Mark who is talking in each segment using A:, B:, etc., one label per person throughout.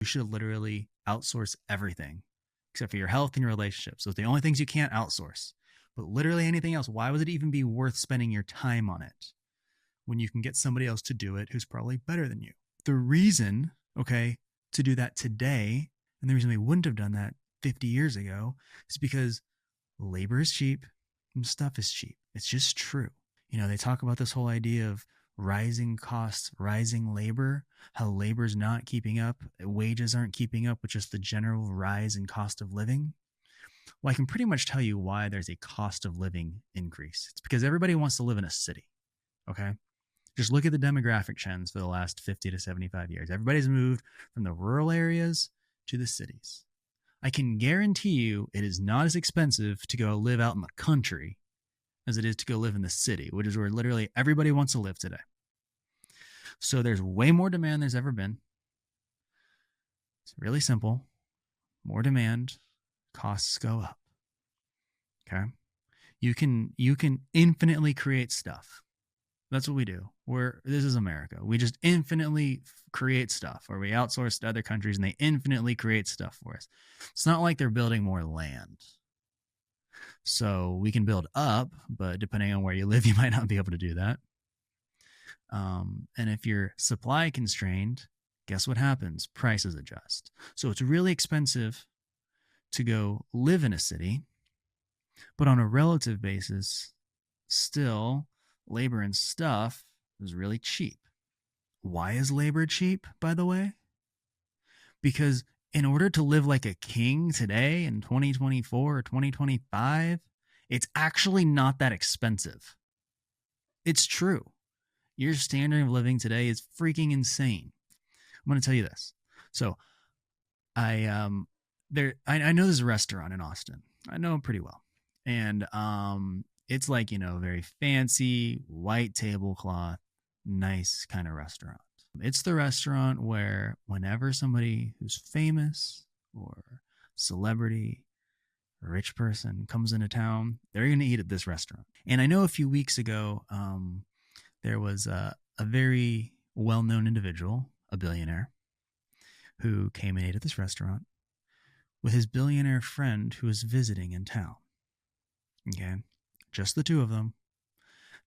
A: You should literally outsource everything except for your health and your relationships. Those are the only things you can't outsource. But literally anything else, why would it even be worth spending your time on it when you can get somebody else to do it who's probably better than you? The reason, okay, to do that today, and the reason we wouldn't have done that 50 years ago, is because labor is cheap and stuff is cheap. It's just true. They talk about this whole idea of rising costs, rising labor, how labor's not keeping up, wages aren't keeping up with just the general rise in cost of living. Well, I can pretty much tell you why there's a cost of living increase. It's because everybody wants to live in a city. Okay. Just look at the demographic trends for the last 50 to 75 years. Everybody's moved from the rural areas to the cities. I can guarantee you it is not as expensive to go live out in the country as it is to go live in the city, which is where literally everybody wants to live today. So there's way more demand than there's ever been. It's really simple. More demand, costs go up. Okay? You can infinitely create stuff. That's what we do. This is America. We just infinitely create stuff, or we outsource to other countries and they infinitely create stuff for us. It's not like they're building more land. So we can build up, but depending on where you live, you might not be able to do that. And if you're supply constrained, guess what happens? Prices adjust. So it's really expensive to go live in a city, but on a relative basis, still labor and stuff is really cheap. Why is labor cheap, by the way? Because in order to live like a king today in 2024 or 2025, it's actually not that expensive. It's true. Your standard of living today is freaking insane. I'm going to tell you this. So I know there's a restaurant in Austin. I know it pretty well. And it's like, very fancy, white tablecloth, nice kind of restaurant. It's the restaurant where whenever somebody who's famous or celebrity, rich person comes into town, they're going to eat at this restaurant. And I know a few weeks ago, there was a very well-known individual, a billionaire, who came and ate at this restaurant with his billionaire friend who was visiting in town. Okay, just the two of them.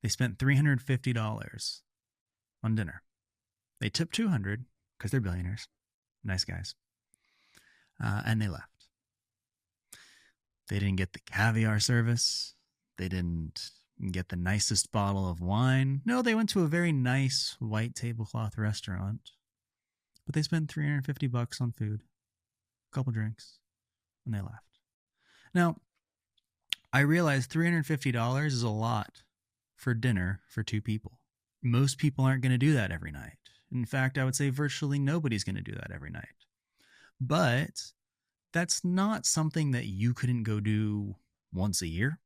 A: They spent $350 on dinner. They tipped $200 because they're billionaires, nice guys, and they left. They didn't get the caviar service. They didn't get the nicest bottle of wine. No, they went to a very nice white tablecloth restaurant, but they spent $350 on food, a couple drinks, and they left. Now, I realize $350 is a lot for dinner for two people. Most people aren't going to do that every night. In fact, I would say virtually nobody's going to do that every night. But that's not something that you couldn't go do once a year.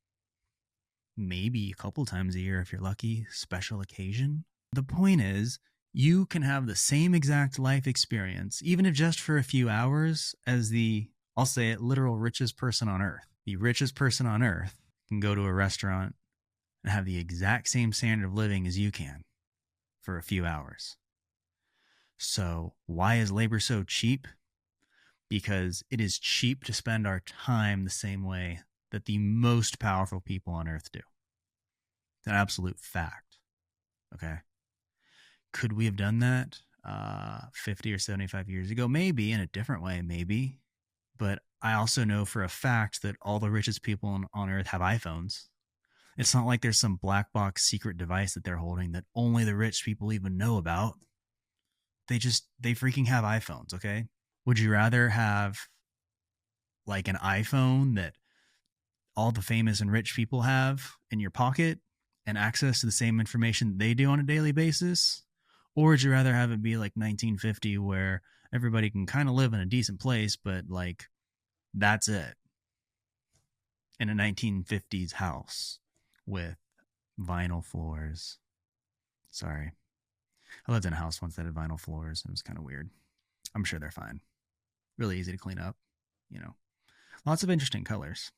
A: Maybe a couple times a year if you're lucky, special occasion. The point is, you can have the same exact life experience, even if just for a few hours, as the, I'll say it, literal richest person on earth. The richest person on earth can go to a restaurant and have the exact same standard of living as you can for a few hours. So why is labor so cheap? Because it is cheap to spend our time the same way that the most powerful people on earth do. It's an absolute fact. Okay. Could we have done that 50 or 75 years ago? Maybe, in a different way, maybe. But I also know for a fact that all the richest people on earth have iPhones. It's not like there's some black box secret device that they're holding that only the rich people even know about. They freaking have iPhones, okay? Would you rather have like an iPhone that all the famous and rich people have in your pocket and access to the same information they do on a daily basis? Or would you rather have it be like 1950 where everybody can kind of live in a decent place, but like that's it? In a 1950s house with vinyl floors. Sorry. I lived in a house once that had vinyl floors and it was kind of weird. I'm sure they're fine. Really easy to clean up, Lots of interesting colors.